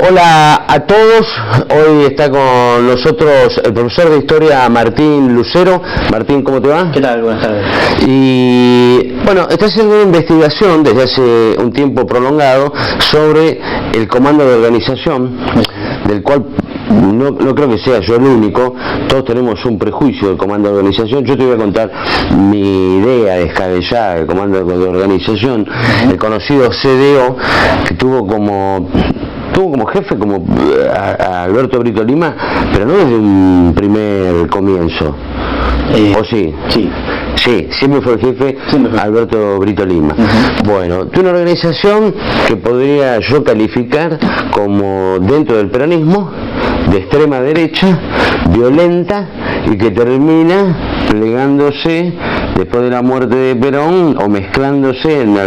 Hola a todos, hoy está con nosotros el profesor de Historia Martín Lucero. Martín, ¿cómo te va? ¿Qué tal? Buenas tardes. Y bueno, está haciendo una investigación desde hace un tiempo prolongado sobre el comando de organización, del cual no creo que sea yo el único. Todos tenemos un prejuicio del comando de organización. Yo te voy a contar mi idea descabellada del comando de organización. El conocido CDO, que tuvo como jefe a Alberto Brito Lima, pero no desde un primer comienzo. ¿O sí? Sí. Sí, siempre fue el jefe Alberto Brito Lima. Bueno, de una organización que podría yo calificar como, dentro del peronismo, de extrema derecha, violenta, y que termina plegándose después de la muerte de Perón, o mezclándose en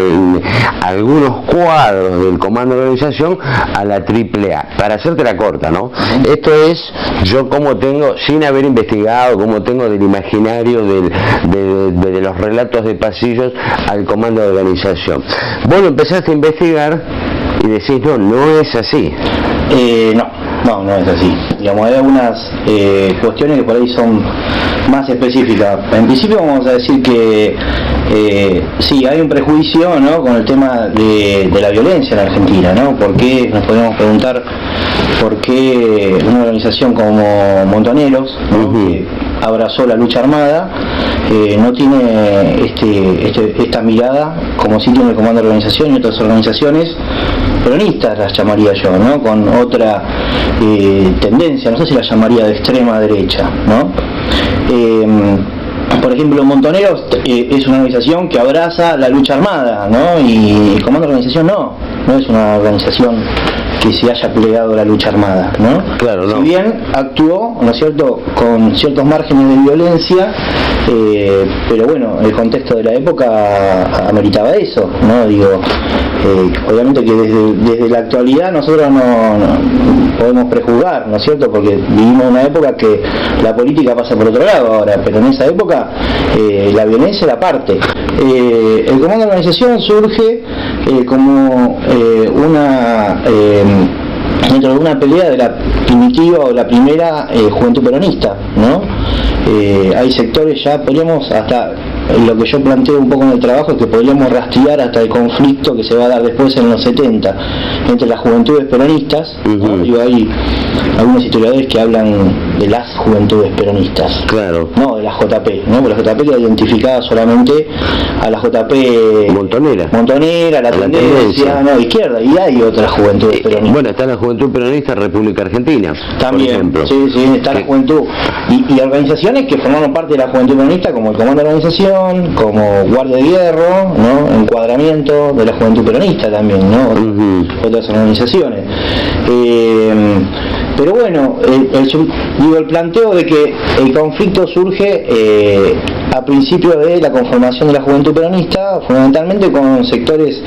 algunos cuadros del comando de organización a la AAA. Para hacerte la corta, ¿no? Esto es, yo como tengo, sin haber investigado, como tengo del imaginario de los relatos de pasillos al comando de organización. Vos lo empezaste a investigar y decís, no es así. No es así. Digamos, hay algunas cuestiones que por ahí son más específicas. En principio vamos a decir que sí, hay un prejuicio, ¿no?, con el tema de la violencia en Argentina, ¿no? ¿Por qué? Nos podemos preguntar por qué una organización como Montoneros, ¿no?, que abrazó la lucha armada, no tiene esta mirada como sí tiene el comando de organización y otras organizaciones peronistas, las llamaría yo, ¿no?, con otra tendencia, no sé si la llamaría de extrema derecha, ¿no? Por ejemplo, Montoneros es una organización que abraza la lucha armada, ¿no? Y el comando de organización no es una organización que se haya plegado a la lucha armada, ¿no? Claro, no. Si bien actuó, ¿no es cierto?, con ciertos márgenes de violencia, pero bueno, el contexto de la época ameritaba eso, ¿no? Digo, obviamente que desde la actualidad nosotros no podemos prejuzgar, ¿no es cierto?, porque vivimos una época que la política pasa por otro lado ahora, pero en esa época la violencia era parte. El comando de organización surge como dentro de una pelea de la primitiva o la primera juventud peronista, ¿no? Hay sectores, ya podríamos, hasta lo que yo planteo un poco en el trabajo, es que podríamos rastrear hasta el conflicto que se va a dar después en los 70 entre las juventudes peronistas, ¿no? Digo, hay algunos historiadores que hablan de las juventudes peronistas, claro, no de la JP, ¿no? Porque la JP queda identificada solamente a la JP Montonera, la tendencia, no, izquierda, y hay otras juventudes peronistas. Bueno, está la Juventud Peronista República Argentina, también, por ejemplo. Sí, está la juventud y organizaciones que formaron parte de la juventud peronista, como el Comando de Organización, como Guardia de Hierro, ¿no?, encuadramiento de la juventud peronista también, ¿no? Otras organizaciones. Pero bueno, el planteo de que el conflicto surge a principio de la conformación de la juventud peronista, fundamentalmente con sectores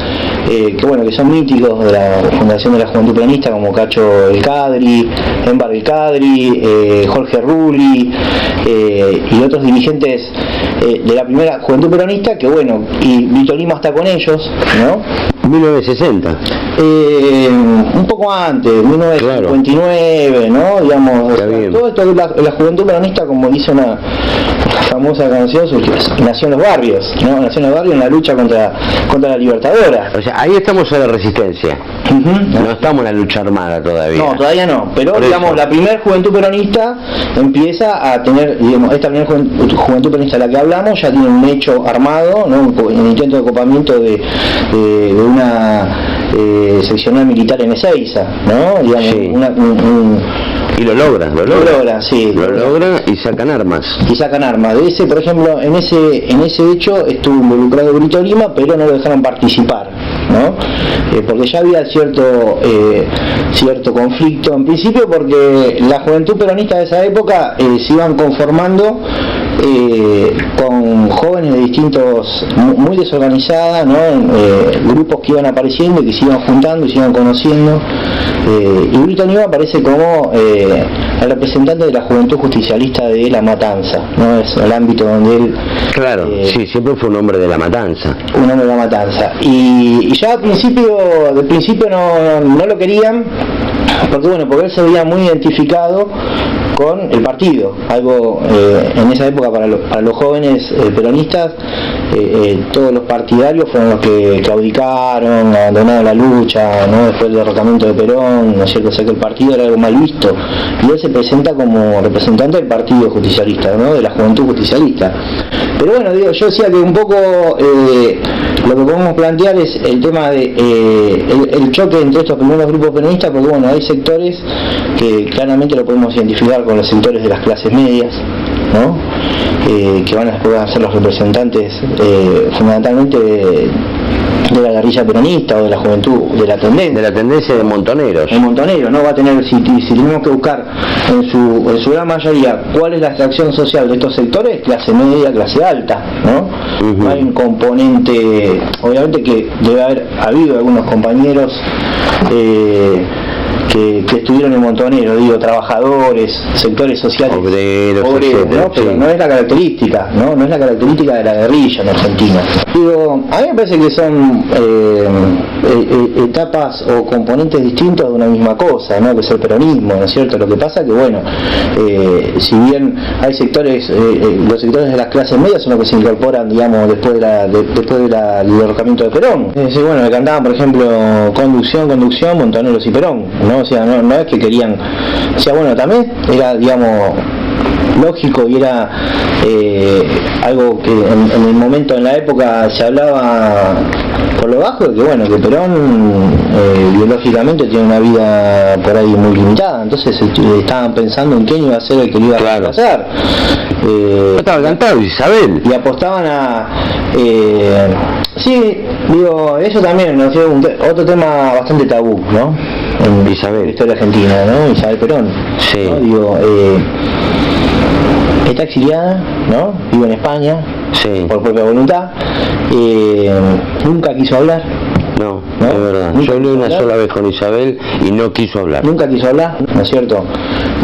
que son míticos de la fundación de la juventud peronista, como Cacho El Cadri, Enbar El Cadri, Jorge Rulli y otros dirigentes de la primera juventud peronista, que bueno, y Brito Lima está con ellos, ¿no? 1960. Un poco antes, 1959, claro. ¿No? Digamos, todo esto de la juventud peronista, como dice una famosa canción, nació en los barrios, ¿no? Nació en los barrios en la lucha contra la Libertadora. O sea, ahí estamos en la resistencia. No estamos en la lucha armada todavía. No, todavía no. Pero digamos, la primera juventud peronista empieza a tener, digamos, esta primera juventud peronista de la que hablamos ya tiene un hecho armado, ¿no? Un intento de copamiento de una seccional militar en Ezeiza, ¿no? Digamos, sí. Y lo logran, sí. Lo logran y sacan armas. De ese, por ejemplo, en ese hecho estuvo involucrado Brito Lima, pero no lo dejaron participar, ¿no? Porque ya había cierto conflicto, en principio porque la juventud peronista de esa época se iban conformando con jóvenes de distintos, muy desorganizadas, ¿no? Grupos que iban apareciendo y que se iban juntando y se iban conociendo. Y Brito Lima aparece como el representante de la juventud justicialista de La Matanza, ¿no? Es el ámbito donde él... Claro, sí, siempre fue un hombre de La Matanza. Un hombre de La Matanza. Y ya de principio no lo querían, porque él se veía muy identificado con el partido, algo en esa época para los jóvenes peronistas, todos los partidarios fueron los que claudicaron, abandonaron la lucha, ¿no? Después del derrocamiento de Perón, ¿no es cierto? O sea que el partido era algo mal visto, y él se presenta como representante del partido justicialista, ¿no? De la juventud justicialista. Pero bueno, yo decía que un poco lo que podemos plantear es el tema de el choque entre estos primeros grupos peronistas, porque bueno, hay sectores que claramente lo podemos identificar con los sectores de las clases medias, ¿no? Que van a ser los representantes fundamentalmente de la guerrilla peronista o de la juventud, de la tendencia de Montoneros. El Montonero, ¿no? Va a tener, si tenemos que buscar en su gran mayoría cuál es la extracción social de estos sectores, clase media, clase alta, ¿no? Uh-huh. Hay un componente, obviamente que debe haber habido algunos compañeros que estuvieron en Montonero, digo, trabajadores, sectores sociales, obreros, ¿no? Pero sí, no es la característica, no es la característica de la guerrilla en Argentina. Digo, a mí me parece que son etapas o componentes distintos de una misma cosa, ¿no? Que es el peronismo, ¿no es cierto? Lo que pasa que, bueno, si bien hay sectores, los sectores de las clases medias son los que se incorporan, digamos, después del derrocamiento de Perón. Bueno, le cantaban, por ejemplo, conducción, Montoneros y Perón, ¿no? O sea, no es que querían, o sea, bueno, también era, digamos, lógico y era algo que en el momento, en la época, se hablaba por lo bajo de que, bueno, que Perón biológicamente tiene una vida por ahí muy limitada, entonces estaban pensando en quién iba a ser el que lo iba a reemplazar. Estaba cantado Isabel. Y apostaban a... sí, digo, eso también, ¿no? Otro tema bastante tabú, ¿no? En Isabel, la historia argentina, ¿no? Isabel Perón, sí, ¿no? Digo, está exiliada, ¿no? Vive en España, sí, por propia voluntad, nunca quiso hablar. No, es verdad. Yo hablé una sola vez con Isabel y no quiso hablar. Nunca quiso hablar, ¿no es cierto?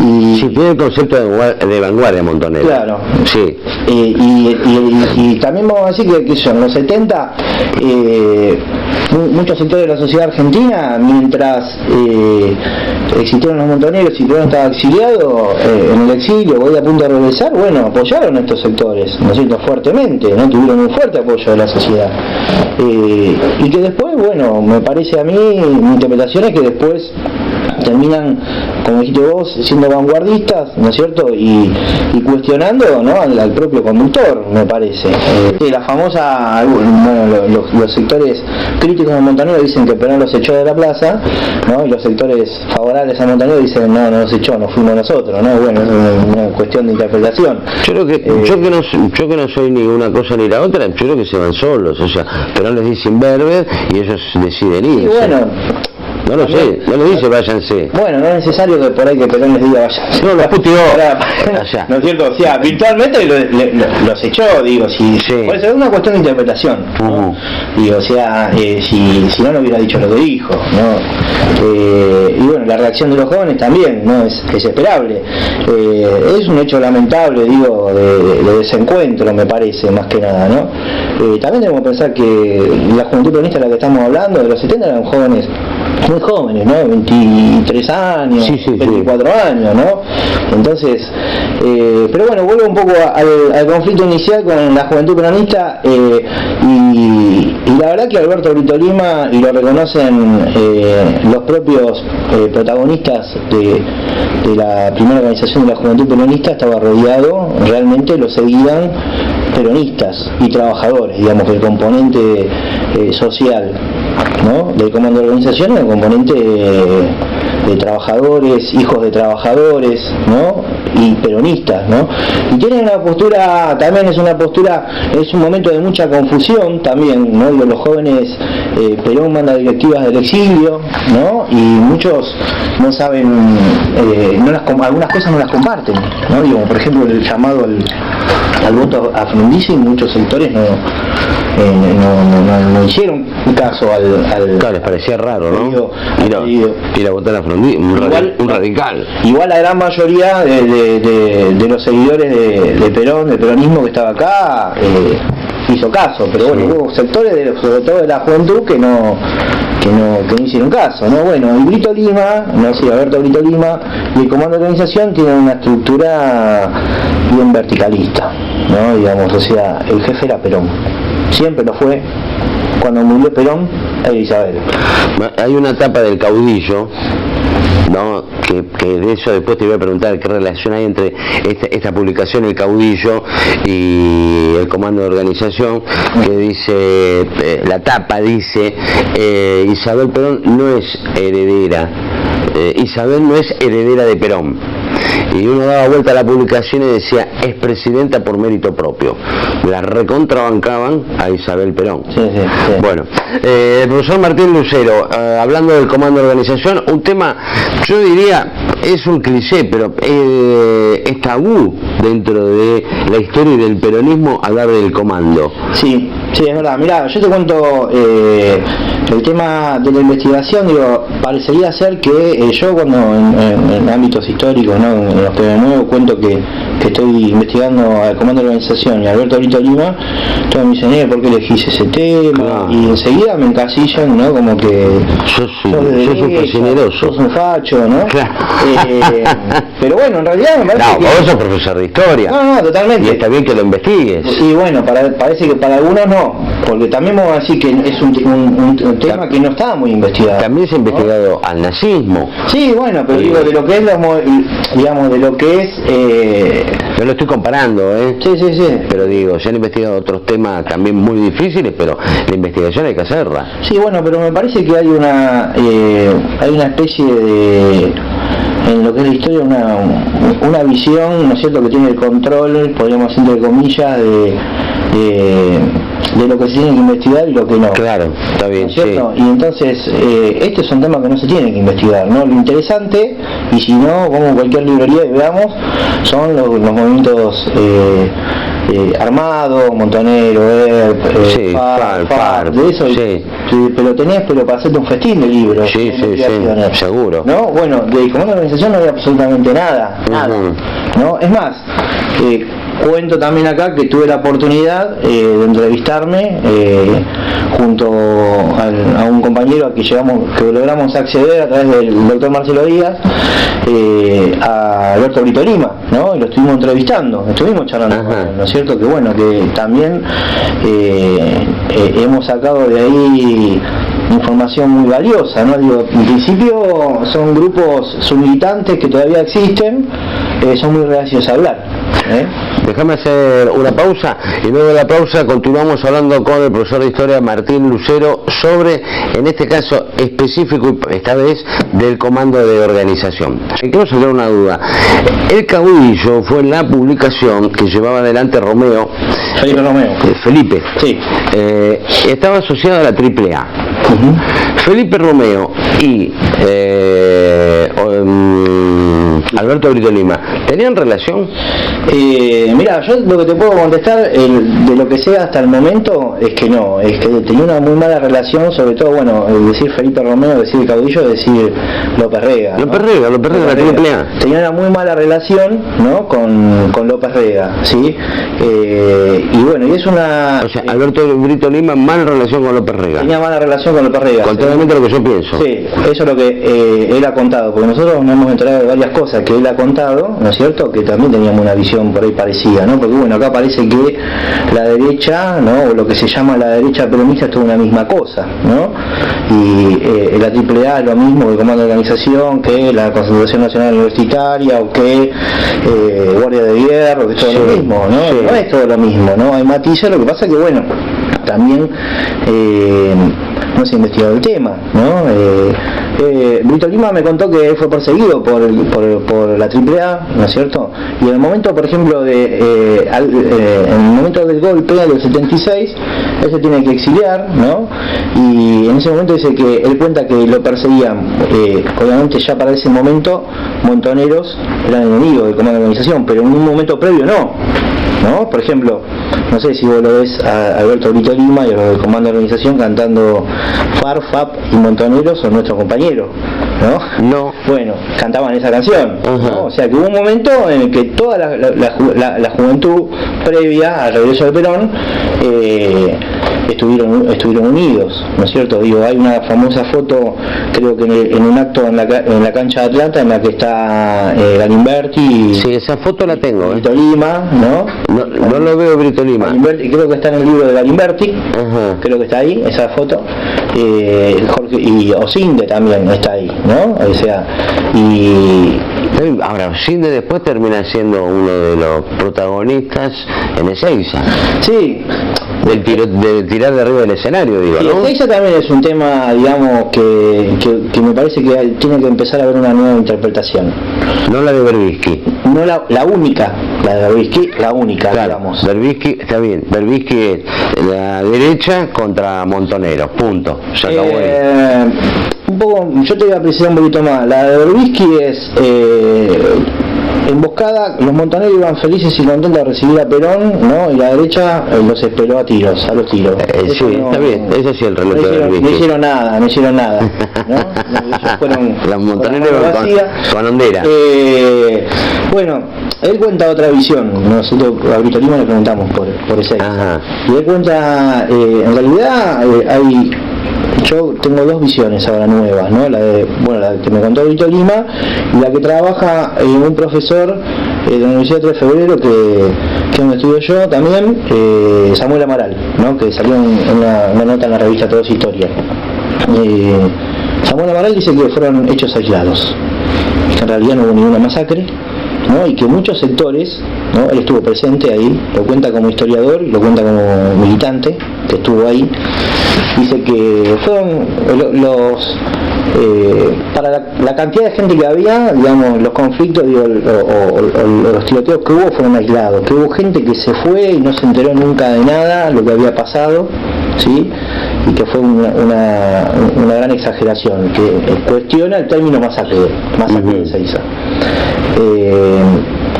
Y sí, tiene el concepto de vanguardia Montonero. Claro. Sí. Y también vamos a decir que son los 70, muchos sectores de la sociedad argentina, mientras existieron los Montoneros y Perón estaba exiliado, en el exilio, o a punto de regresar, bueno, apoyaron a estos sectores, ¿no es cierto?, fuertemente, ¿no? Tuvieron un fuerte apoyo de la sociedad. Y que después, bueno, me parece a mí, mi interpretación es que después terminan, como dijiste vos, siendo vanguardistas, ¿no es cierto?, y cuestionando, ¿no?, al propio conductor, me parece. La famosa, bueno, los sectores críticos de Montonero dicen que Perón los echó de la plaza, ¿no?, y los sectores favorables a Montonero dicen no los echó, nos fuimos nosotros, ¿no? Bueno, es una cuestión de interpretación. Yo creo que yo que no soy ni una cosa ni la otra, yo creo que se van solos, o sea, Perón les dice Inverber y ellos deciden ir. Y bueno, no lo sé, no le dice váyanse. Bueno, no es necesario que por ahí que Perón les diga váyanse. No, los puteó. ¿No es cierto? O sea, virtualmente los echó, digo, sí. Puede ser una cuestión de interpretación, ¿no? Digo, o sea, si no hubiera dicho lo que dijo, ¿no? Y bueno, la reacción de los jóvenes también, ¿no? Es esperable. Es un hecho lamentable, digo, de desencuentro, me parece, más que nada, ¿no? También debemos pensar que la juventud peronista de la que estamos hablando, de los 70, eran jóvenes muy jóvenes, ¿no? 23 años, sí, 24 años, ¿no? Entonces, pero bueno, vuelvo un poco al conflicto inicial con la juventud peronista, y la verdad que Alberto Brito Lima, y lo reconocen los propios protagonistas de la primera organización de la juventud peronista, estaba rodeado, realmente lo seguían peronistas y trabajadores, digamos que el componente social, ¿no?, del comando de organización es el componente de trabajadores, hijos de trabajadores, ¿no?, y peronistas, ¿no? Y tienen una postura, también es un momento de mucha confusión también, ¿no? Digo, los jóvenes, Perón manda directivas del exilio, ¿no? Y muchos no saben, algunas cosas no las comparten, ¿no? Digo, por ejemplo, el llamado al voto a Frondizi, y muchos sectores no hicieron caso al claro, les parecía raro, ¿no? Ir a votar a Frondizi, un radical. Igual la gran mayoría de los seguidores de Perón, del peronismo que estaba acá, hizo caso, pero bueno, hubo sectores, sobre todo de la juventud, que no hicieron caso, ¿no? Bueno, y Brito Lima, Alberto Brito Lima y el comando de organización tienen una estructura bien verticalista, ¿no? Digamos, o sea, el jefe era Perón, siempre lo fue. Cuando murió Perón, era Isabel. Hay una etapa del caudillo, ¿no? Que de eso después te voy a preguntar qué relación hay entre esta publicación, El Caudillo, y el comando de organización, que dice, la tapa dice, Isabel Perón no es heredera, Isabel no es heredera de Perón. Y uno daba vuelta a la publicación y decía, es presidenta por mérito propio. La recontrabancaban a Isabel Perón. Sí. Bueno, el profesor Martín Lucero, hablando del comando de organización, un tema, yo diría, es un cliché, pero es tabú dentro de la historia y del peronismo hablar del comando. Sí, es verdad. Mirá, yo te cuento el tema de la investigación. Digo, parecería ser que yo cuando en ámbitos históricos, ¿no?, en los que me muevo, cuento que estoy investigando al comando de la organización y a Alberto Brito Lima, todos me dicen, ¿por qué elegís ese tema? Claro. Y enseguida me encasillan, ¿no? Como que sos un generoso, sos un facho, ¿no? Claro. Pero bueno, en realidad me parece que... vos sos profesor de historia. No, totalmente. Y está bien que lo investigues. Y bueno, parece que para algunos no, porque también vamos a decir que es un tema que no estaba muy investigado. También se ha investigado, ¿no?, al nazismo. Sí, bueno, pero digo, de lo que es, digamos, de lo que es... Yo lo estoy comparando, Sí. Pero digo, se han investigado otros temas también muy difíciles, pero la investigación hay que hacerla. Sí, bueno, pero me parece que hay una especie de... en lo que es la historia, una visión, ¿no es cierto?, que tiene el control, podríamos decir entre comillas, de lo que se tiene que investigar y lo que no. Claro, está bien, ¿no es cierto? Sí. Y entonces, este es un tema que no se tiene que investigar, ¿no? Lo interesante, y si no, como en cualquier librería que veamos, son los movimientos armados, Montonero, FARC, de eso, sí. pero para hacerte un festín de libros. Sí, seguro. ¿No? Bueno, de comando de organización no había absolutamente nada, ¿no? Es más, cuento también acá que tuve la oportunidad de entrevistarme junto a un compañero que logramos acceder a través del doctor Marcelo Díaz, a Alberto Brito Lima, ¿no? Y lo estuvimos entrevistando, estuvimos charlando con él, ¿no es cierto? Que bueno, que también hemos sacado de ahí información muy valiosa, ¿no? Digo, en principio son grupos submilitantes que todavía existen, son muy reacios a hablar. Déjame hacer una pausa y luego de la pausa continuamos hablando con el profesor de historia Martín Lucero sobre, en este caso específico, esta vez, del comando de organización. Quiero sacar una duda. El Caudillo fue la publicación que llevaba adelante Felipe. Sí. Estaba asociado a la AAA. Felipe Romeo y Alberto Brito Lima, ¿tenían relación? Mira, yo lo que te puedo contestar, de lo que sé hasta el momento, es que no, es que tenía una muy mala relación, sobre todo, bueno, decir Felipe Romeo, decir Caudillo, decir López Rega. ¿no? López Rega, la AAA. Tenía una muy mala relación, ¿no?, con López Rega, ¿sí? Y bueno, y es una... O sea, Alberto Brito Lima, mala relación con López Rega. Tenía mala relación con López Rega. Contrariamente a lo que yo pienso. Sí, eso es lo que él ha contado, porque nosotros nos hemos enterado de varias cosas que él ha contado, ¿no es cierto?, que también teníamos una visión por ahí parecida, ¿no? Porque bueno, acá parece que la derecha, ¿no?, o lo que se llama la derecha peronista, es toda una misma cosa, ¿no? Y la AAA es lo mismo que el comando de organización, que la Concentración Nacional Universitaria, o que Guardia de Hierro, que es todo lo mismo, ¿no? Sí. No es todo lo mismo, ¿no? Hay matices, lo que pasa es que bueno, también no se ha investigado el tema, ¿no? Brito Lima me contó que fue perseguido por la AAA, ¿no es cierto? Y en el momento, por ejemplo, en el momento del golpe del 76, él se tiene que exiliar, ¿no? Y en ese momento dice que él cuenta que lo perseguían, obviamente ya para ese momento Montoneros eran enemigos del comando de organización, pero en un momento previo no. ¿no? Por ejemplo, no sé si vos lo ves a Alberto Brito Lima y a los del Comando de Organización cantando FARC y Montoneros son nuestros compañeros, ¿no? No. Bueno, cantaban esa canción, ¿no? O sea que hubo un momento en el que toda la juventud previa al regreso de Perón estuvieron unidos, ¿no es cierto? Digo, hay una famosa foto, creo que en un acto en la cancha de Atlanta, en la que está Galimberti. Sí, esa foto la tengo. Brito Lima, ¿no? No lo veo Brito Lima. Galimberti, creo que está en el libro de Galimberti, creo que está ahí, esa foto. Jorge, y Osinde también está ahí, ¿no? O sea, y... Ahora, Osinde después termina siendo uno de los protagonistas en Ezeiza. Sí. Del tirar de arriba del escenario, digo, ¿no? Ezeiza también es un tema, digamos, que me parece que tiene que empezar a haber una nueva interpretación. No la de Berbisky. No la única, la de Berbisky, la única, claro, digamos. Berbisky, está bien, Berbisky es la derecha contra Montoneros, punto. Se acabó ahí. Un poco, yo te voy a precisar un poquito más. La de Berbisky es emboscada, los montoneros iban felices y contentos de recibir a Perón, ¿no? Y la derecha los esperó a los tiros. Sí, está bien, eso sí el relato de Berbisky. No hicieron nada, ¿no? Ellos fueron los montoneros con ondera. Bueno, él cuenta otra visión. Nosotros a Brito Lima le preguntamos por ese. Y él cuenta, en realidad yo tengo dos visiones ahora nuevas, ¿no? La que me contó Brito Lima y la que trabaja un profesor de la Universidad 3 de Febrero que es donde estudio yo también, Samuel Amaral, ¿no? Que salió en una nota en la revista Todos Historia. Samuel Amaral dice que fueron hechos aislados, que en realidad no hubo ninguna masacre, ¿no? Y que muchos sectores, ¿no? Él estuvo presente ahí, lo cuenta como historiador y lo cuenta como militante que estuvo ahí. Dice que fueron para la cantidad de gente que había, digamos, los conflictos, digo, o los tiroteos que hubo fueron aislados, que hubo gente que se fue y no se enteró nunca de nada, lo que había pasado, ¿sí? Y que fue una gran exageración, que cuestiona el término masacre de Ezeiza.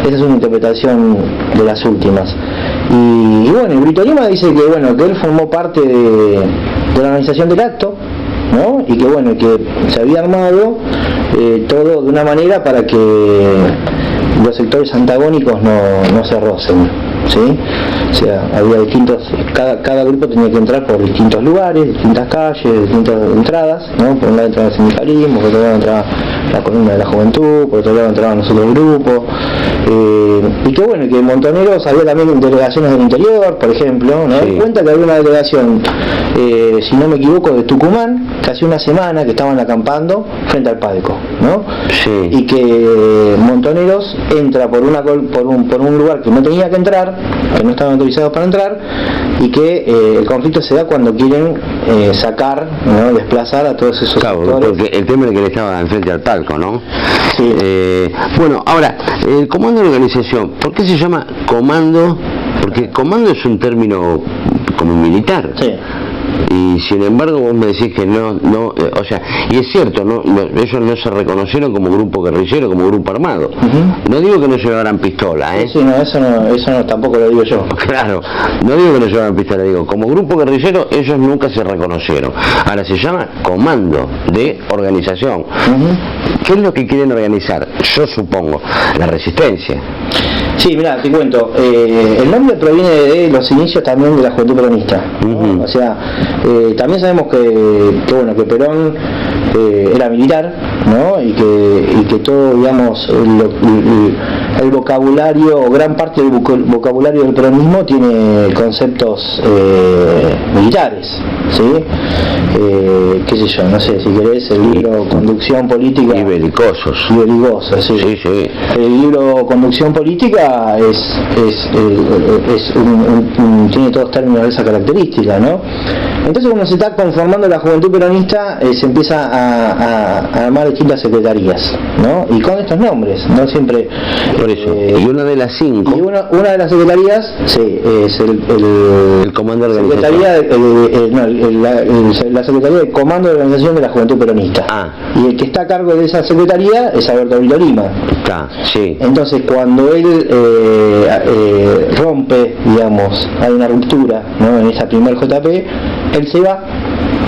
Esa es una interpretación de las últimas. Y bueno, Brito Lima dice que él formó parte de la organización del acto, ¿no? Y que que se había armado todo de una manera para que los sectores antagónicos no se rocen, ¿sí? O sea, había cada grupo tenía que entrar por distintos lugares, distintas calles, distintas entradas, ¿no? Por un lado entraba el sindicalismo, por otro lado entraba la columna de la juventud, por otro lado entraban los otros grupos, y que Montoneros había también delegaciones del interior, por ejemplo, ¿no? Sí. Cuenta que había una delegación, si no me equivoco, de Tucumán, que hacía una semana que estaban acampando frente al Palco, ¿no? Sí. Y que Montoneros entra por un lugar que no tenía que entrar, que no estaban autorizados para entrar, y que el conflicto se da cuando quieren sacar, ¿no? Desplazar a todos esos sectores. Porque el tema es que él estaba enfrente al Palco, ¿no? Sí. Bueno, ahora, el comando de organización, ¿por qué se llama comando? Porque comando es un término como militar. Sí. Y sin embargo vos me decís que no, o sea, y es cierto, ellos no se reconocieron como grupo guerrillero, como grupo armado. No digo que no llevaran pistola, Sí, eso no, tampoco lo digo yo. Claro, no digo que no llevaran pistola, digo, como grupo guerrillero ellos nunca se reconocieron. Ahora se llama comando de organización. ¿Qué es lo que quieren organizar? Yo supongo, la resistencia. Sí, mirá, te cuento, el nombre proviene de los inicios también de la juventud peronista, ¿no? O sea, también sabemos que Perón era militar, ¿no? Y que todo, digamos, el vocabulario, o gran parte del vocabulario del peronismo tiene conceptos militares, ¿sí? Qué sé yo, no sé, si querés, el libro Conducción Política. Y belicosos. Sí. Sí. El libro Conducción Política tiene todos términos de esa característica, ¿no? Entonces, cuando se está conformando la juventud peronista, se empieza a armar distintas secretarías, ¿no? Y con estos nombres, no siempre. Por eso. Y una de las 5. Y una de las secretarías, sí, es el comando de organización. Secretaría, la Secretaría de Comando de Organización de la Juventud Peronista. Y el que está a cargo de esa secretaría es Alberto Brito Lima. Sí. Entonces, cuando él rompe, digamos, hay una ruptura, ¿no?, en esa primer JP, él se va,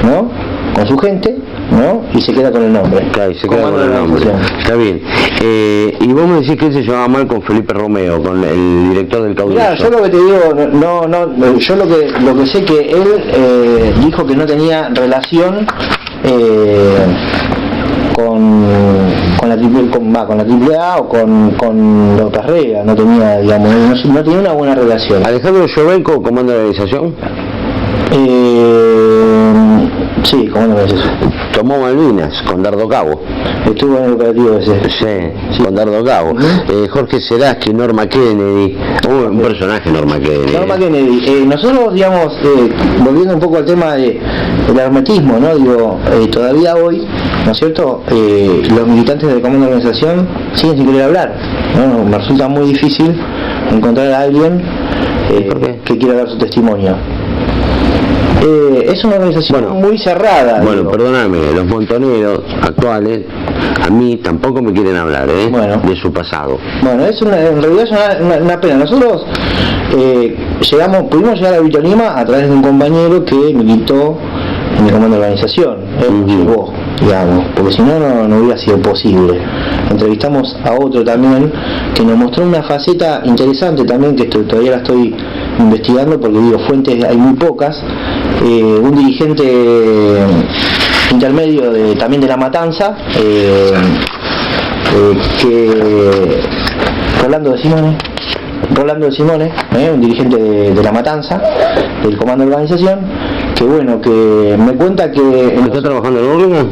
¿no?, con su gente, ¿no?, y se queda con el nombre. Claro, y se queda con el nombre. Está bien. Y vos me decís que él se llevaba mal con Felipe Romeo, con el director del Caudillo. Claro, yo lo que te digo, yo lo que sé que él dijo que no tenía relación con la triple A o con López Rega, no tenía, digamos, no tenía una buena relación. Alejandro Llobelco, comando de la organización. Sí, comando de la organización. Tomó Malvinas con Dardo Cabo. Estuvo en el operativo ese. Sí, con Dardo Cabo. Jorge Seraski, Norma Kennedy. Un personaje, Norma Kennedy. Norma Kennedy. Nosotros, digamos, volviendo un poco al tema del hermetismo, ¿no? Digo, todavía hoy, ¿no es cierto?, los militantes del comando de organización siguen sin querer hablar, ¿no? Me resulta muy difícil encontrar a alguien que quiera dar su testimonio. Es una organización muy cerrada. Bueno, perdóname, los montoneros actuales a mí tampoco me quieren hablar de su pasado. Bueno, en realidad es una pena. Nosotros pudimos llegar a Brito Lima a través de un compañero que militó en el comando de la organización. Él llegó, digamos, porque si no hubiera sido posible. Entrevistamos a otro también que nos mostró una faceta interesante también, que todavía la estoy investigando porque digo, fuentes hay muy pocas. Un dirigente intermedio también de La Matanza, que Rolando de Simone, un dirigente de La Matanza, del comando de organización, que me cuenta que... ¿Está trabajando en Urlingan?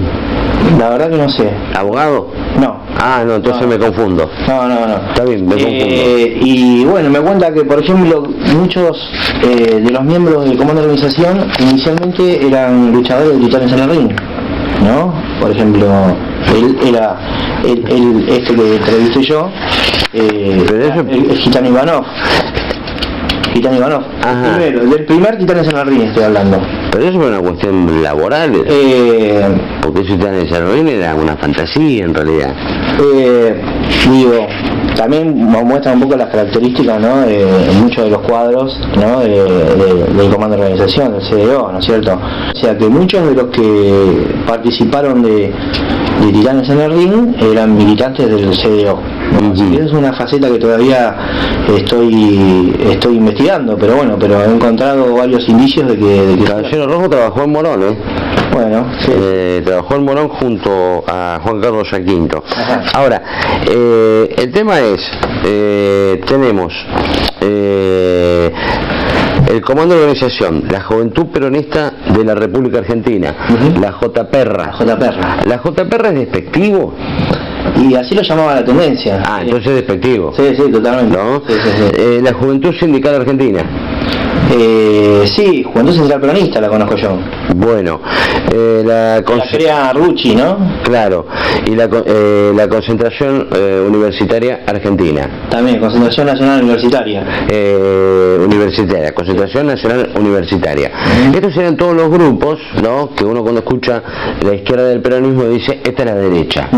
La verdad que no sé. ¿Abogado? No. No, entonces me confundo. No. Está bien, me confundo. Y bueno, me cuenta que, por ejemplo, muchos de los miembros del comando de organización inicialmente eran luchadores de Titanes en el Ring, ¿no? Por ejemplo, él era este que entrevisté yo, el Gitano Ivanov. Del primer Titanes en el Ring estoy hablando. Pero eso es una cuestión laboral, porque esos Titanes en el Ring era una fantasía en realidad. Digo, también muestra un poco las características, ¿no?, de muchos de los cuadros, ¿no?, del comando de organización, del CDO, ¿no es cierto? O sea que muchos de los que participaron de Titanes en el Ring eran militantes del CDO. Esa es una faceta que todavía estoy investigando, pero he encontrado varios indicios de que Caballero Rojo trabajó en Morón, Bueno, sí. Trabajó en Morón junto a Juan Carlos Jaquinto. Ahora, el tema es, tenemos el comando de organización, la Juventud Peronista de la República Argentina, la JPerra. ¿La JPerra es despectivo? Y así lo llamaba la tendencia. Entonces es despectivo. Sí, totalmente. ¿No? Sí. La Juventud Sindical Argentina. Sí, Juventud Central Peronista la conozco yo. Bueno, la crea Rucci, ¿no? Claro, y la Concentración Universitaria Argentina. También, Concentración Nacional Universitaria. Concentración Nacional Universitaria. Estos serían todos los grupos, ¿no?, que uno cuando escucha la izquierda del peronismo dice, esta es la derecha.